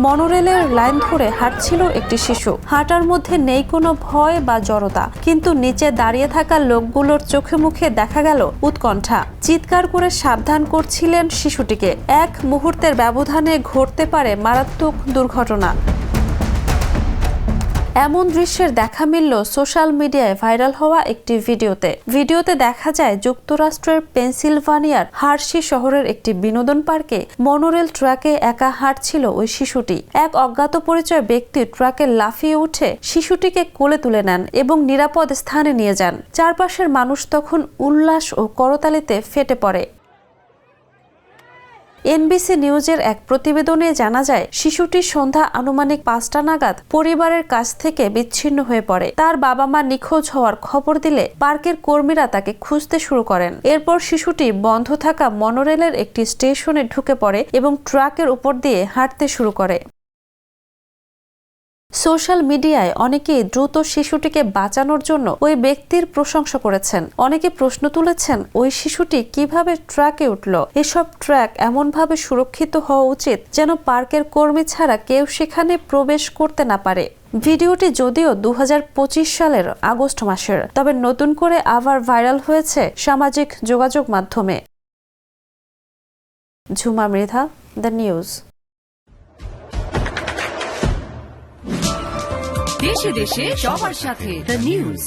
মনোরেলের line ধরে হাঁটছিল একটি শিশু। হাঁটার মধ্যে নেই কোনো ভয় বা জড়তা, কিন্তু নিচে দাঁড়িয়ে থাকা লোকগুলোর চোখে মুখে দেখা গেল উৎকণ্ঠা। চিৎকার করে সাবধান করছিলেন শিশুটিকে। এক মুহূর্তের ব্যবধানে ঘটতে পারে মারাত্মক দুর্ঘটনা। এমন দৃশ্যের দেখা মিলল সোশ্যাল মিডিয়ায় ভাইরাল হওয়া একটি ভিডিওতে দেখা যায় যুক্তরাষ্ট্রের পেনসিলভানিয়ার হার্শি শহরের একটি বিনোদন পার্কে মনোরেল ট্র্যাকে একা হাঁটছিল ওই শিশুটি। এক অজ্ঞাত পরিচয় ব্যক্তি ট্রাকে লাফিয়ে উঠে শিশুটিকে কোলে তুলে নেন এবং নিরাপদ স্থানে নিয়ে যান। চারপাশের মানুষ তখন উল্লাস ও করতালিতে ফেটে পড়ে। এনবিসি নিউজের এক প্রতিবেদনে জানা যায়, শিশুটি সন্ধ্যা আনুমানিক 5টা নাগাদ পরিবারের কাছ থেকে বিচ্ছিন্ন হয়ে পড়ে। তার বাবা মা নিখোঁজ হওয়ার খবর দিলে পার্কের কর্মীরা তাকে খুঁজতে শুরু করেন। এরপর শিশুটি বন্ধ থাকা মনোরেলের একটি স্টেশনে ঢুকে পড়ে এবং ট্রাকের উপর দিয়ে হাঁটতে শুরু করে। সোশ্যাল মিডিয়ায় অনেকেই দ্রুত শিশুটিকে বাঁচানোর জন্য ওই ব্যক্তির প্রশংসা করেছেন। অনেকে প্রশ্ন তুলেছেন, ওই শিশুটি কিভাবে ট্রাকে উঠল? এসব ট্র্যাক এমনভাবে সুরক্ষিত হওয়া উচিত যেন পার্কের কর্মী ছাড়া কেউ সেখানে প্রবেশ করতে না পারে। ভিডিওটি যদিও 2025 সালের আগস্ট মাসের, তবে নতুন করে আবার ভাইরাল হয়েছে সামাজিক যোগাযোগ মাধ্যমে। Jhuma Mridha, the news. দেশে দেশে সবার সাথে দ্য নিউজ।